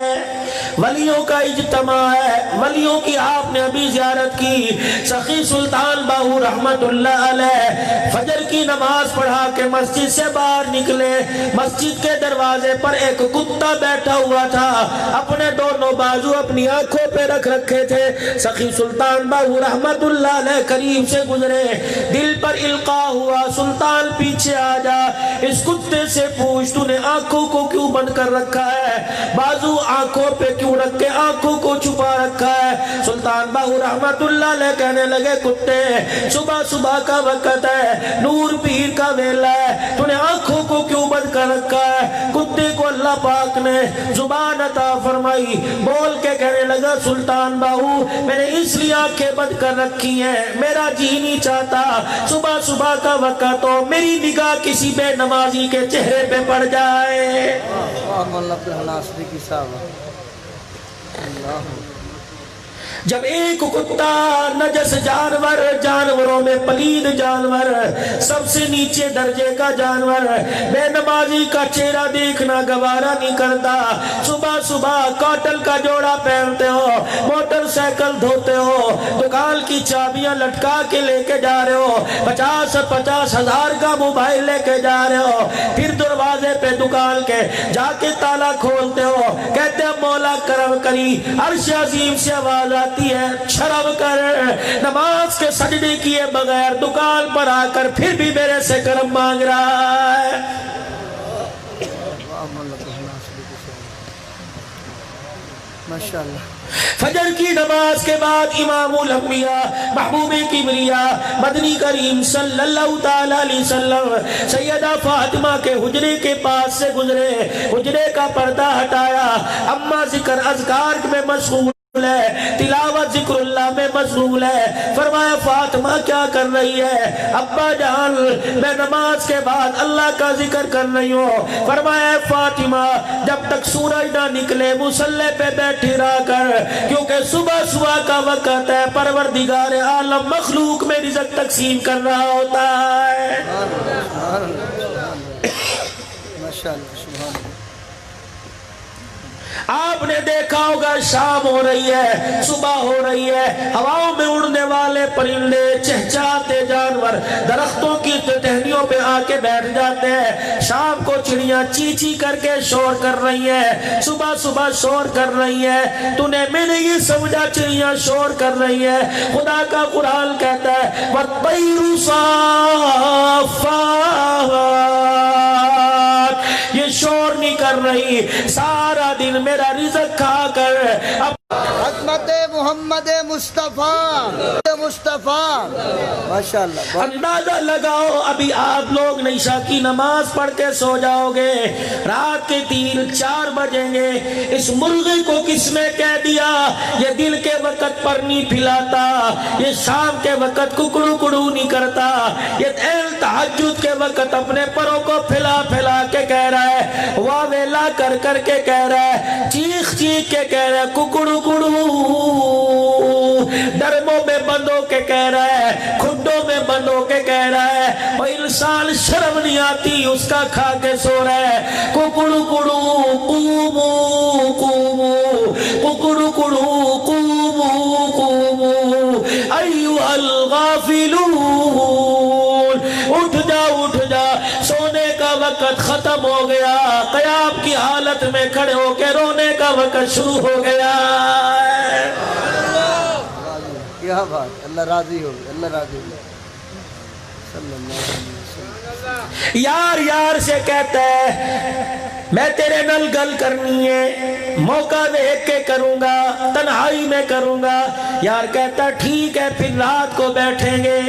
ولیوں کا اجتماع ہے، ولیوں کی آپ نے ابھی زیارت کی۔ سخی سلطان باہو رحمت اللہ علیہ فجر کی نماز پڑھا کے مسجد سے باہر نکلے، مسجد کے دروازے پر ایک کتا بیٹھا ہوا تھا، اپنے دونوں بازو اپنی آنکھوں پہ رکھ رکھے تھے۔ سخی سلطان باہو رحمت اللہ علیہ قریب سے گزرے، دل پر القاء ہوا سلطان پیچھے آ جا، اس کتے سے پوچھ تو نے آنکھوں کو کیوں بند کر رکھا ہے، بازو آنکھوں پہ کیوں رکھ کے آنکھوں کو چھپا رکھا ہے؟ سلطان باہو رحمت اللہ علیہ کہنے لگے کتے صبح صبح کا وقت ہے، نور پیر کا ویلا ہے، تو نے آنکھوں کو کیوں بند کر رکھا ہے؟ کتے کو اللہ پاک نے زبان عطا فرمائی، بول کے کہنے لگا سلطان باہو میں نے اس لیے آنکھیں بند کر رکھی ہیں، میرا جی نہیں چاہتا صبح صبح کا وقت ہو میری نگاہ کسی بے نمازی کے چہرے پہ پڑ جائے۔ جب ایک کتا نجس جانور، جانوروں میں پلید جانور، سب سے نیچے درجے کا جانور، بے نمازی کا چہرہ دیکھنا گوارا نہیں کرتا، صبح صبح کاٹل کا جوڑا پہنتے ہو، موٹر سائیکل دھوتے ہو، دکان کی چابیاں لٹکا کے لے کے جا رہے ہو، 50 ہزار کا موبائل لے کے جا رہے ہو، پھر دروازے پہ دکان کے جا کے تالا کھولتے ہو، کہتے ہیں مولا کرم کری، عرش عظیم سے آواز آتی ہے شرم کر، نماز کے سجدے کیے بغیر دکان پر آ کر پھر بھی میرے سے کرم مانگ رہا ہے۔ ماشاءاللہ۔ فجر کی نماز کے بعد امام الانبیاء محبوب کبریا مدنی کریم صلی اللہ تعالی علیہ وسلم سیدہ فاطمہ کے حجرے کے پاس سے گزرے، حجرے کا پردہ ہٹایا، اماں ذکر اذکار میں مشغول ہے، تلاوت ذکر اللہ میں مشغول ہے، فرمایا فاطمہ کیا کر رہی ہے؟ ابا جان میں نماز کے بعد اللہ کا ذکر کر رہی ہوں۔ فرمایا فاطمہ جب تک سورج نہ نکلے مصلی پہ بیٹھی رہا کر، کیونکہ صبح صبح کا وقت ہے، پروردگار عالم مخلوق میں رزق تقسیم کر رہا ہوتا ہے۔ آپ نے دیکھا ہوگا شام ہو رہی ہے، صبح ہو رہی ہے، ہواؤں میں اڑنے والے پرندے، چہچہاتے جانور درختوں کی ٹہنیوں پہ آ کے بیٹھ جاتے ہیں، شام کو چڑیاں چی چی کر کے شور کر رہی ہیں، صبح صبح شور کر رہی ہیں، تو نے میں نے یہ سمجھا چڑیاں شور کر رہی ہیں، خدا کا قرآن کہتا ہے وَالطَّيْرُ صَافَّاتٍ، یہ شور نہیں کر رہی، سارا دن میرا رزق کھا کر عظمت محمد مصطفیٰ ماشاءاللہ۔ اندازہ لگاؤ ابھی آپ لوگ عشاء کی نماز پڑھ کے سو جاؤ گے، رات کے 3-4 بجیں گے، اس مرغے کو کس نے کہہ دیا یہ دل کے وقت پر نہیں پھلاتا، یہ شام کے وقت ککڑو کڑو نہیں کرتا، یہ تہجد کے وقت اپنے پروں کو پھیلا پھیلا کے کہہ رہا ہے، واہ ویلا کر کر کے کہہ رہا ہے، چیخ چیخ کے کہہ رہا ہے، ککڑو کڑو ڈرموں میں بندوں کے کہہ رہا ہے، کھڈوں میں بندوں کے کہہ رہا ہے، اور انسان شرم نہیں آتی اس کا کھا کے سو رہا ہے، ککڑو کڑو قومو قومو ککڑو کڑو قومو قومو ایوہ الغافلون، اٹھ جا اٹھ جا، سونے کا وقت ختم ہو گیا، قیام کی حالت میں کھڑے ہو کے رونے کا وقت شروع ہو گیا۔ کیا بات، اللہ راضی ہو، اللہ راضی ہو صلی اللہ علیہ وسلم۔ یار یار سے کہتا ہے میں تیرے نل گل کرنی ہے، موقع دیکھ کے کروں گا، تنہائی میں کروں گا، یار کہتا ٹھیک ہے پھر رات کو بیٹھیں گے۔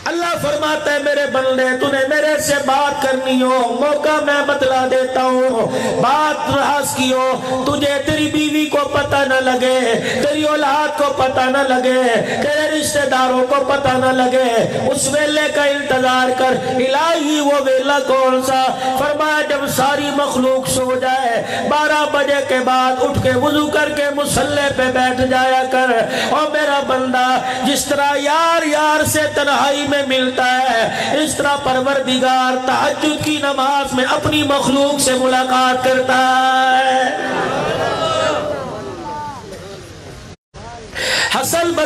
اللہ فرماتا ہے میرے بندے تو نے میرے سے بات کرنی ہو، موقع میں بتلا دیتا ہوں، بات راز کی ہو، تجھے تیری بیوی کو پتہ نہ لگے، تیری اولاد کو پتہ نہ لگے، تیرے رشتہ داروں کو پتہ نہ لگے، اس ویلے کا انتظار کر۔ الہی وہ ویلا کون سا؟ فرمایا جب ساری مخلوق سو جائے، 12 بجے کے بعد اٹھ کے وضو کر کے مصلی پہ بیٹھ جایا کر، اور میرا بندہ جس طرح یار یار سے تنہائی میں ملتا ہے، اس طرح پروردگار تہجد کی نماز میں اپنی مخلوق سے ملاقات کرتا ہے۔